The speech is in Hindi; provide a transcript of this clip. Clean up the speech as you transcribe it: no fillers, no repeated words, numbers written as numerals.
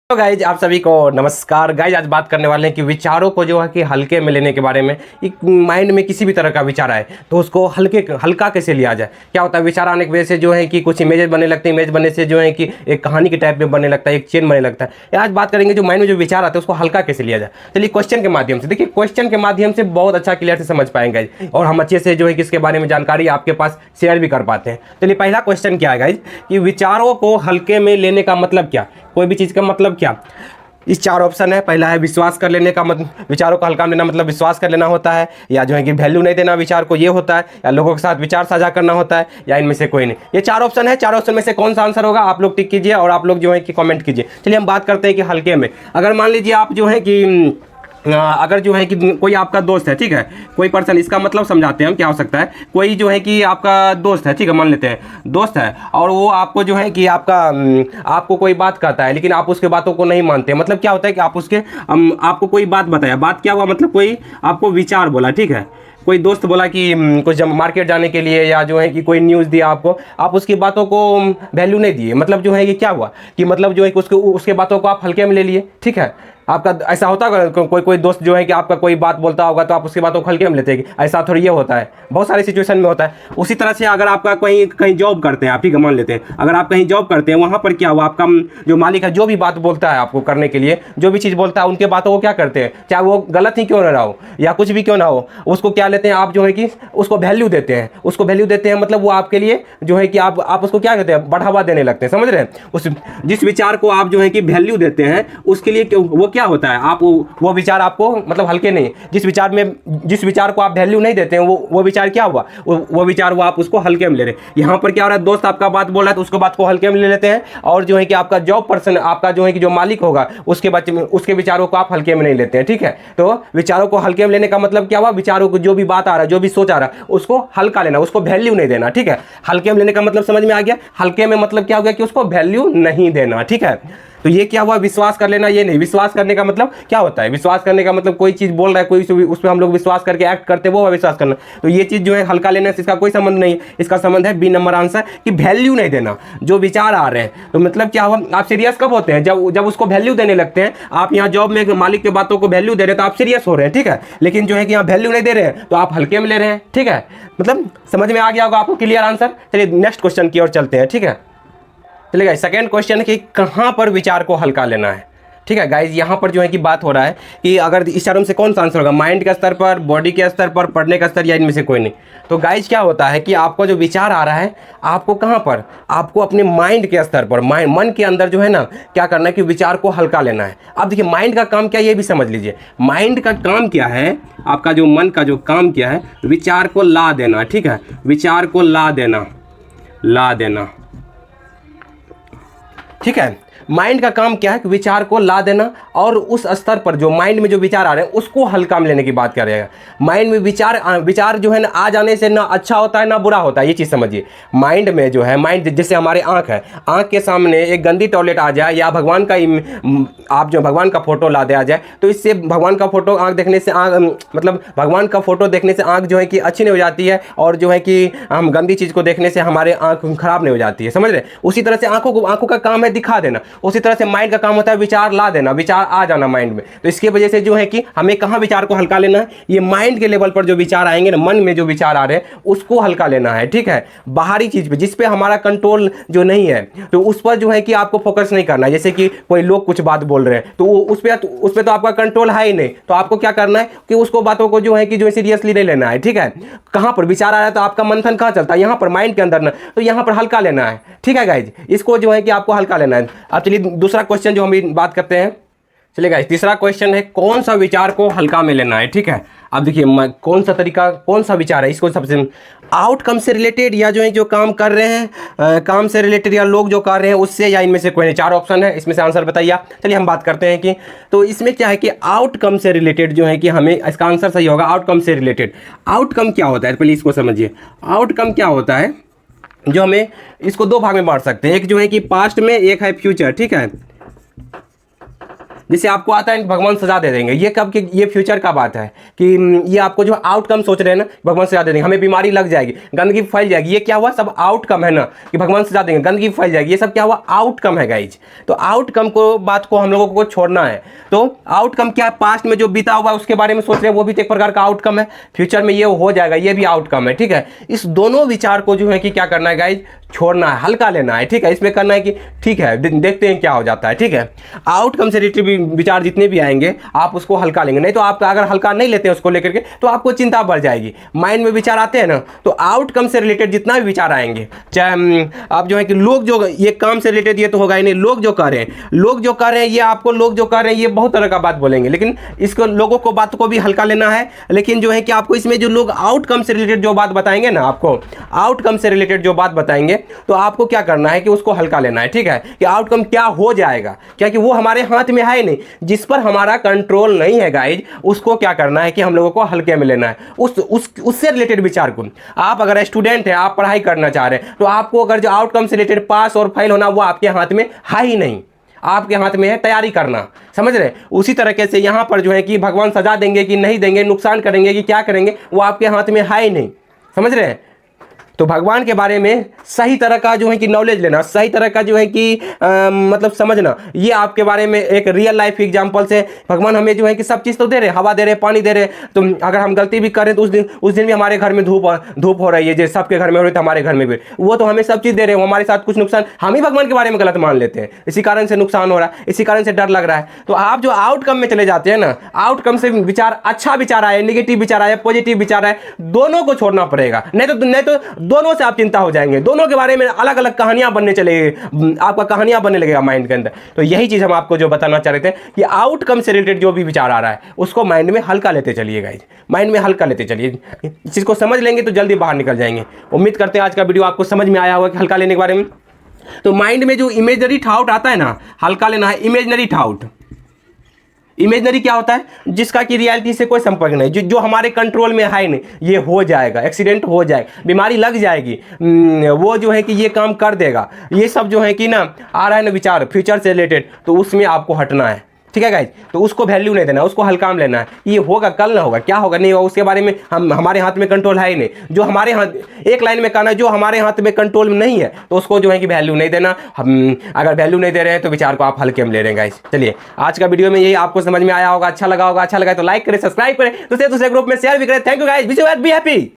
तो गाइज आप सभी को नमस्कार। गाइज आज बात करने वाले हैं कि विचारों को जो है कि हल्के में लेने के बारे में। एक माइंड में किसी भी तरह का विचार आए तो उसको हल्का कैसे लिया जाए। क्या होता है, विचार आने की वजह से जो है कि कुछ इमेजेस बनने लगते हैं, इमेज बनने से जो है कि एक कहानी के टाइप में बनने लगता है, एक चेन बनने लगता है। आज बात करेंगे जो माइंड में जो विचार आते हैं उसको हल्का कैसे लिया जाए। चलिए क्वेश्चन के माध्यम से देखिए, क्वेश्चन के माध्यम से बहुत अच्छा क्लियर से समझ पाएंगे और हम अच्छे से जो है कि इसके बारे में जानकारी आपके पास शेयर भी कर पाते हैं। चलिए पहला क्वेश्चन क्या है गाइज कि विचारों को हल्के में लेने का मतलब क्या, कोई भी चीज़ का मतलब क्या। इस चार ऑप्शन है। पहला है विश्वास कर लेने का मतलब, विचारों को हल्का में लेना मतलब विश्वास कर लेना होता है, या जो है कि वैल्यू नहीं देना विचार को ये होता है, या लोगों के साथ विचार साझा करना होता है, या इनमें से कोई नहीं। ये चार ऑप्शन है। चार ऑप्शन में से कौन सा आंसर होगा आप लोग टिक कीजिए और आप लोग जो है कि कमेंट कीजिए। चलिए हम बात करते हैं कि हल्के में। अगर मान लीजिए आप जो है कि अगर जो है कि कोई आपका दोस्त है, ठीक है, कोई पर्सन, इसका मतलब समझाते हैं हम क्या हो सकता है। कोई जो है कि आपका दोस्त है, ठीक है, मान लेते हैं दोस्त है, और वो आपको जो है कि आपको कोई बात कहता है लेकिन आप उसके बातों को नहीं मानते। मतलब क्या होता है कि आपको कोई बात बताया, बात क्या हुआ मतलब कोई आपको विचार बोला, ठीक है, कोई दोस्त बोला कि कुछ मार्केट जाने के लिए, या जो है कि कोई न्यूज़ दिया आपको, आप उसकी बातों को वैल्यू नहीं दिए। मतलब जो है कि क्या हुआ कि मतलब जो है कि उसके बातों को आप हल्के में ले लिए, ठीक है। आपका ऐसा होता है कोई दोस्त जो है कि आपका कोई बात बोलता होगा तो आप उसकी बातों को हल्के में लेते हैं कि ऐसा थोड़ी ये होता है, बहुत सारी सिचुएशन में होता है। उसी तरह से अगर आपका कहीं जॉब करते हैं आप, ठीक है, मान लेते हैं अगर आप कहीं जॉब करते हैं, वहाँ पर क्या हुआ, आपका जो मालिक है जो भी बात बोलता है आपको करने के लिए, जो भी चीज़ बोलता है, उनके बातों को क्या करते हैं, चाहे वो गलत ही क्यों ना हो या कुछ भी क्यों ना हो, उसको क्या लेते हैं आप, जो है कि उसको वैल्यू देते हैं। उसको वैल्यू देते हैं मतलब वो आपके लिए जो है कि आप उसको क्या कहते हैं, बढ़ावा देने लगते हैं। समझ रहे हैं, उस जिस विचार को आप जो है कि वैल्यू देते हैं उसके लिए वो क्या होता है, आप वो विचार आपको मतलब हल्के नहीं। जिस विचार को आप वैल्यू नहीं देते हैं वो विचार क्या हुआ, वो विचार वो आप उसको हल्के में ले रहे हैं। यहाँ पर क्या हो रहा है, दोस्त आपका बात बोल रहा है तो उसको बात को हल्के में ले लेते हैं, और जो है कि आपका जॉब पर्सन, आपका जो है कि जो मालिक होगा उसके विचारों को आप हल्के में नहीं लेते हैं, ठीक है। तो विचारों को हल्के में लेने का मतलब क्या हुआ, विचारों को जो भी बात आ रहा है, जो भी सोच आ रहा है, उसको हल्का लेना, उसको वैल्यू नहीं देना, ठीक है। हल्के में लेने का मतलब समझ में आ गया। हल्के में मतलब क्या हो गया कि उसको वैल्यू नहीं देना, ठीक है। तो ये क्या हुआ, विश्वास कर लेना, ये नहीं। विश्वास करने का मतलब क्या होता है, विश्वास करने का मतलब कोई चीज़ बोल रहा है, कोई उस पर हम लोग विश्वास करके एक्ट करते हैं, वो विश्वास करना। तो ये चीज़ जो है हल्का लेने से इसका कोई संबंध नहीं। इसका संबंध है बी नंबर आंसर कि वैल्यू नहीं देना जो विचार आ रहे हैं। तो मतलब क्या हुआ, आप सीरियस कब होते हैं, जब उसको वैल्यू देने लगते हैं। आप यहाँ जॉब में मालिक की बातों को वैल्यू दे रहे हैं तो आप सीरियस हो रहे हैं, ठीक है। लेकिन जो है कि यहाँ वैल्यू नहीं दे रहे हैं तो आप हल्के में ले रहे हैं, ठीक है। मतलब समझ में आ गया होगा आपको, क्लियर आंसर। चलिए नेक्स्ट क्वेश्चन की ओर चलते हैं, ठीक है। चलिए गाइस, सेकेंड क्वेश्चन है कि कहाँ पर विचार को हल्का लेना है, ठीक है। गाइस यहाँ पर जो है कि बात हो रहा है कि अगर इस चारों में से कौन सा आंसर होगा, माइंड के स्तर पर, बॉडी के स्तर पर, पढ़ने का स्तर, या इनमें से कोई नहीं। तो गाइस क्या होता है कि आपको जो विचार आ रहा है, आपको कहाँ पर, आपको अपने माइंड के स्तर पर, मन के अंदर जो है ना, क्या करना है कि विचार को हल्का लेना है। अब देखिए माइंड का काम क्या है ये भी समझ लीजिए। माइंड का काम क्या है, आपका जो मन का जो काम क्या है, विचार को ला देना, ठीक है। विचार को ला देना, ठीक है। माइंड का काम क्या है कि विचार को ला देना, और उस स्तर पर जो माइंड में जो विचार आ रहे हैं उसको हल्का में लेने की बात करेगा। माइंड में विचार जो है ना आ जाने से ना अच्छा होता है ना बुरा होता है, ये चीज़ समझिए। माइंड में जो है, माइंड जैसे हमारे आँख है, आँख के सामने एक गंदी टॉयलेट आ जाए, या आप जो भगवान का फोटो ला दिया जाए, तो इससे भगवान का फोटो आँख देखने से मतलब भगवान का फोटो देखने से आँख जो है कि अच्छी नहीं हो जाती है, और जो है कि हम गंदी चीज़ को देखने से हमारे आँख खराब नहीं हो जाती है, समझ रहे। उसी तरह से आँखों का काम है दिखा देना, उसी तरह से माइंड का काम होता है विचार ला देना, विचार आ जाना माइंड में। तो इसकी वजह से जो है कि हमें कहाँ विचार को हल्का लेना है, ये माइंड के लेवल पर जो विचार आएंगे ना, मन में जो विचार आ रहे हैं उसको हल्का लेना है, ठीक है। बाहरी चीज पे जिस पे हमारा कंट्रोल जो नहीं है, तो उस पर जो है कि आपको फोकस नहीं करना है। जैसे कि कोई लोग कुछ बात बोल रहे हैं तो उस पर तो आपका कंट्रोल है ही नहीं, तो आपको क्या करना है कि उसको बातों को जो है कि जो सीरियसली नहीं लेना है, ठीक है। कहाँ पर विचार आ रहा है तो आपका मंथन कहाँ चलता है, यहाँ पर माइंड के अंदर ना, तो यहाँ पर हल्का लेना है, ठीक है गाइज। इसको जो है कि आपको हल्का लेना है। अब चलिए दूसरा क्वेश्चन जो हम बात करते हैं। चलिए गाइस, तीसरा क्वेश्चन है कौन सा विचार को हल्का में लेना है, ठीक है। अब देखिए कौन सा तरीका, कौन सा विचार है, इसको सबसे आउटकम से रिलेटेड, या जो है जो काम कर रहे हैं काम से रिलेटेड, या लोग जो कर रहे हैं उससे, या इनमें से कोई नहीं। चार ऑप्शन है, इसमें से आंसर बताइए। चलिए हम बात करते हैं कि तो इसमें क्या है कि आउटकम से रिलेटेड जो है कि हमें इसका आंसर सही होगा, आउटकम से रिलेटेड। आउटकम क्या होता है पहले इसको समझिए। आउटकम क्या होता है, जो हमें इसको दो भाग में बांट सकते हैं, एक जो है कि पास्ट में, एक है फ्यूचर, ठीक है। जैसे आपको आता है भगवान सजा दे देंगे, ये कब की, ये फ्यूचर का बात है कि ये आपको जो आउटकम सोच रहे हैं ना, भगवान सजा दे देंगे, हमें बीमारी लग जाएगी, गंदगी फैल जाएगी, ये क्या हुआ, सब आउटकम है ना कि भगवान सजा देंगे, गंदगी फैल जाएगी, ये सब क्या हुआ, आउटकम है गाइज। तो आउटकम को बात को हम लोगों को छोड़ना है। तो आउटकम क्या, पास्ट में जो बीता हुआ उसके बारे में सोच रहे हैं, वो भी एक प्रकार का आउटकम है, फ्यूचर में ये हो जाएगा, ये भी आउटकम है, ठीक है। इस दोनों विचार को जो है कि क्या करना है गाइज, छोड़ना है, हल्का लेना है, ठीक है। इसमें करना है कि ठीक है देखते हैं क्या हो जाता है, ठीक है। आउटकम से रिलेटेड विचार जितने भी आएंगे आप उसको हल्का लेंगे, नहीं तो आप अगर हल्का नहीं लेते हैं उसको लेकर के तो आपको चिंता बढ़ जाएगी। माइंड में विचार आते हैं ना, तो आउटकम से रिलेटेड जितना भी विचार आएंगे, चाहे आप जो है कि लोग जो ये काम से रिलेटेड, ये तो होगा ही नहीं, लोग जो कर रहे हैं, लोग जो कर रहे हैं, ये आपको लोग जो कर रहे हैं ये बहुत तरह का बात बोलेंगे, लेकिन इसको लोगों को बात को भी हल्का लेना है। लेकिन जो है कि आपको इसमें जो लोग आउटकम से रिलेटेड जो बात बताएंगे ना, आपको आउटकम से रिलेटेड जो बात बताएंगे, तो आपको क्या करना है कि उसको हल्का लेना है, ठीक है। कि आउटकम क्या हो जाएगा, क्या कि वो हमारे हाथ में है ही नहीं, जिस पर हमारा कंट्रोल नहीं है गाइज, उसको क्या करना है कि हम लोगों को हल्के में लेना है। उससे रिलेटेड विचार को, आप अगर स्टूडेंट हैं, आप पढ़ाई करना चाह रहे हैं, तो आपको अगर जो आउटकम से रिलेटेड पास और फेल होना, वो आपके हाथ में है ही नहीं, आपके हाथ में है तैयारी करना, समझ रहे। उसी तरीके से यहाँ पर जो है कि भगवान सजा देंगे कि नहीं देंगे, नुकसान करेंगे कि क्या करेंगे, वो आपके हाथ में है ही नहीं, समझ रहे हैं। तो भगवान के बारे में सही तरह का जो है कि नॉलेज लेना, सही तरह का जो है कि मतलब समझना, ये आपके बारे में एक रियल लाइफ एग्जांपल से भगवान हमें जो है कि सब चीज़ तो दे रहे, हवा दे रहे, पानी दे रहे। तो अगर हम गलती भी करें तो उस दिन भी हमारे घर में धूप हो रही है, जैसे सबके घर में हो रही है, तो हमारे घर में भी वो तो हमें सब चीज़ दे रहे हैं, हमारे साथ कुछ नुकसान हम ही भगवान के बारे में गलत मान लेते हैं, इसी कारण से नुकसान हो रहा है, इसी कारण से डर लग रहा है। तो आप जो आउटकम में चले जाते हैं ना, आउटकम से विचार, अच्छा विचार आए, निगेटिव विचार आए, पॉजिटिव विचार आए, दोनों को छोड़ना पड़ेगा, नहीं तो दोनों से आप चिंता हो जाएंगे, दोनों के बारे में अलग अलग कहानियां बनने चलेगी, आपका कहानियां बनने लगेगा माइंड के अंदर। तो यही चीज हम आपको जो बताना चाह रहे थे कि आउटकम से रिलेटेड जो भी विचार आ रहा है उसको माइंड में हल्का लेते चलिए गाइज, माइंड में हल्का लेते चलिए, इस चीज को समझ लेंगे तो जल्दी बाहर निकल जाएंगे। उम्मीद करते हैं आज का वीडियो आपको समझ में आया होगा कि हल्का लेने के बारे में। तो माइंड में जो इमेजनरी थाउट आता है ना, हल्का लेना है इमेजनरी थाउट। इमेजनरी क्या होता है, जिसका कि रियलिटी से कोई संपर्क नहीं, जो हमारे कंट्रोल में है नहीं, ये हो जाएगा, एक्सीडेंट हो जाएगा, बीमारी लग जाएगी, वो जो है कि ये काम कर देगा, ये सब जो है कि ना आ रहा है ना विचार फ्यूचर से रिलेटेड, तो उसमें आपको हटना है, ठीक है गाइज। तो उसको वैल्यू नहीं देना, उसको हल्का में लेना है, ये होगा कल ना होगा, क्या होगा नहीं होगा, उसके बारे में हमारे हाथ में कंट्रोल है ही नहीं। जो हमारे हाथ, एक लाइन में कहना है, जो हमारे हाथ में कंट्रोल में नहीं है तो उसको जो है कि वैल्यू नहीं देना। हम अगर वैल्यू नहीं दे रहे हैं तो विचार को आप हल्के में ले रहे हैं गाइज। चलिए आज का वीडियो में यही आपको समझ में आया होगा, अच्छा लगा होगा, अच्छा लगा तो लाइक करें, सब्सक्राइब करें, दूसरे ग्रुप में शेयर भी करें। Thank you guys, wish you be happy.